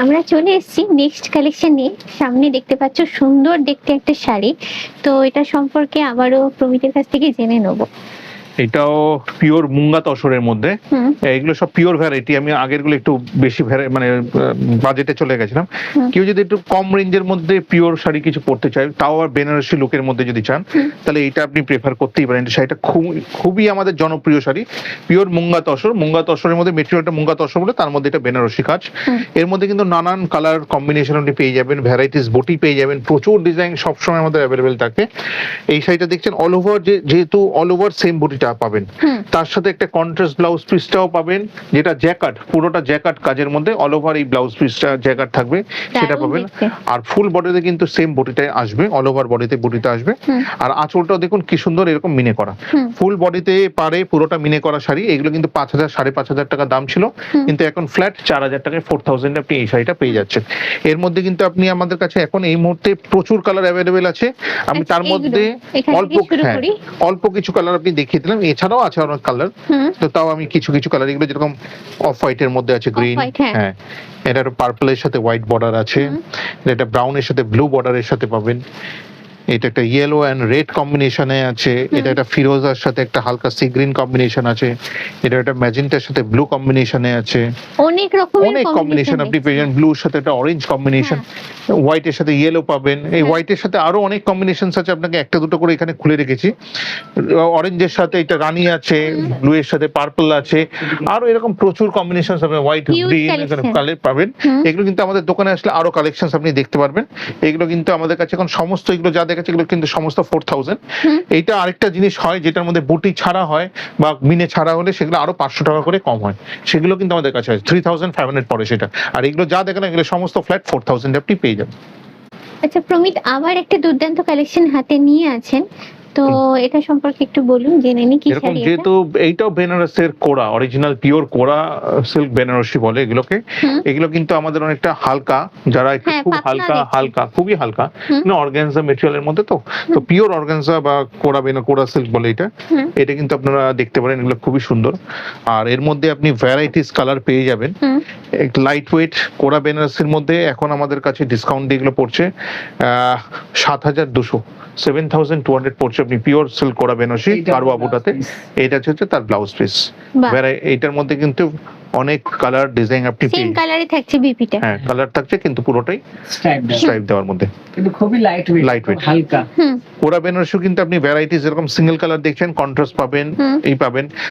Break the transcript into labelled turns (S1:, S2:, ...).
S1: আমরা চলে এসেছি নেক্সট কালেকশন নিয়ে। সামনে দেখতে পাচ্ছ সুন্দর দেখতে একটা শাড়ি। তো এটা সম্পর্কে আবারও প্রমিতের কাছ থেকে জেনে নেবো।
S2: এটাও পিওর মুঙ্গা তসরের মধ্যে। এগুলো সব পিওর ভ্যারাইটি। আমি আগের গুলো একটু বেশি মানে বাজেটে চলে গেছিলাম। কেউ যদি একটু কম রেঞ্জের মধ্যে পিওর শাড়ি কিছু পরতে চায়, তাও আর বেনারসি লুকের মধ্যে যদি চান, তাহলে এটা আপনি প্রেফার করতেই পারেন। শাড়িটা খুবই আমাদের জনপ্রিয় শাড়ি, পিওর মুঙ্গা তসর। মুঙ্গা তসরের মধ্যে মেটেরিয়ালটা মুঙ্গা তসর বলে, তার মধ্যে এটা বেনারসি কাজ। এর মধ্যে কিন্তু নানান কালার কম্বিনেশন আপনি পেয়ে যাবেন, ভ্যারাইটিস বটি পেয়ে যাবেন, প্রচুর ডিজাইন সবসময় আমাদের অ্যাভেলেবেল থাকে। এই শাড়িটা দেখছেন অল ওভার, যেহেতু অল ওভার সেম বডিটা পাবেন, তার সাথে একটা কন্ট্রাস্ট ব্লাউজ পিসটাও পাবেন, যেটা জ্যাকার্ড, পুরোটা জ্যাকার্ড কাজের মধ্যে অল ওভার এই ব্লাউজ পিসটা জ্যাকার্ড থাকবে, সেটা পাবেন। আর ফুল বডিতে কিন্তু সেম বডিটাই আসবে, অল ওভার বডিতে আসবে। আর আঁচলটাও দেখুন কি সুন্দর, এরকম মিনে করা, ফুল বডিতে পারে পুরোটা মিনে করা শাড়ি। এগুলো কিন্তু 5,000 5,500 টাকা দাম ছিল, কিন্তু এখন ফ্ল্যাট 4,000 টাকায় 4,000 আপনি এই শাড়িটা পেয়ে যাচ্ছেন। এর মধ্যে কিন্তু আপনি আমাদের কাছে এখন এই মুহূর্তে প্রচুর কালার অ্যাভেলেবেল আছে। আমি তার মধ্যে অল্প কিছু কালার আপনি দেখিয়ে দিলাম, এছাড়াও আছে অনেক কালার। তো তাও আমি কিছু কালার, এগুলো যেরকম অফ হোয়াইটের মধ্যে আছে গ্রিন, হ্যাঁ, এটা পার্পলের সাথে হোয়াইট বর্ডার আছে, এটা ব্রাউনের সাথে ব্লু বর্ডারের সাথে পাবেন, এটা একটা ইয়েলো এন্ড রেড কম্বিনেশনে আছে, এটা একটা ফিরোজার সাথে একটা হালকা সি গ্রিন কম্বিনেশন আছে, এটা একটা ম্যাজেন্টার সাথে ব্লু কম্বিনেশনে আছে, অনেক কম্বিনেশন আপনি পেয়ে যাবেন। ব্লুর সাথে একটা অরেঞ্জ কম্বিনেশন, হোয়াইটের সাথে ইয়েলো পাবেন। এই হোয়াইটের সাথে আরো অনেক কম্বিনেশনস আছে, আপনাকে একটা দুটো করে এখানে খুলে রেখেছি। অরেঞ্জের সাথে এটা রানী আছে, ব্লু এর সাথে পার্পল আছে, আরো এরকম প্রচুর কম্বিনেশনস আপনি হোয়াইট গ্রিন এখানে কালার পাবেন। এগুলো কিন্তু আমাদের দোকানে আসলে আরো কালেকশনস আপনি দেখতে পারবেন। এগুলো কিন্তু আমাদের কাছে এখন সমস্ত, এগুলো যা দেখাচ্ছে এগুলো কিন্তু সমস্ত 4,000। এইটা আরেকটা জিনিস হয় যেটার মধ্যে বুটি ছাড়া হয় বা মিনে ছাড়া হলে সেগুলো আরো 500 টাকা করে কম হয়, সেগুলো কিন্তু আমাদের কাছে আছে 3,500 পড়ে সেটা। আর এগুলো যা দেখেন এগুলো সমস্ত ফ্ল্যাট 4,000 আপনি পেয়ে যাবেন।
S1: আচ্ছা প্রমিত, আবার একটা দুর্দান্ত কালেকশন হাতে নিয়ে আছেন, তো এটা সম্পর্কে একটু বলুন, জেনে নি কি শাড়ি এটা।
S2: যেহেতু এইটাও বেনারসের কোরা, অরিজিনাল পিওর কোরা সিল্ক বেনারসি বলে এগুলোকে। এগুলো কিন্তু আমাদের অনেকটা হালকা, যারা একটু খুব হালকা খুবই হালকা, না অর্গানজা ম্যাটেরিয়ালের মধ্যে, তো পিওর অর্গানজা বা কোরা সিল্ক বলে এটা কিন্তু আপনারা দেখতে পারেন, এগুলো খুবই সুন্দর। আর এর মধ্যে আপনি ভ্যারাইটিস কালার পেয়ে যাবেন। লাইট ওয়েট কোরা বেনারসির মধ্যে এখন আমাদের কাছে ডিসকাউন্ট দিয়ে এগুলো পড়ছে 7,200, 7,200 পড়ছে আপনি পিওর সিল্ক কোরা বেনারসি কারওয়া বুটাতে। এটা হচ্ছে তার ব্লাউজ পিস। এইটার মধ্যে কিন্তু অনেক কালার ডিজাইন আপনি
S1: সেম কালারে থাকছে বিপিটা,
S2: হ্যাঁ কালার থাকছে, কিন্তু পুরোটাই স্ট্রাইপ দেওয়ার মধ্যে,
S3: কিন্তু খুবই লাইট ওয়েট হালকা।
S2: কোরা বেনারসি কিন্তু আপনি ভ্যারাইটিস, এরকম সিঙ্গেল কালার দেখছেন, কন্ট্রাস্ট পাবেন, এই পাবেন।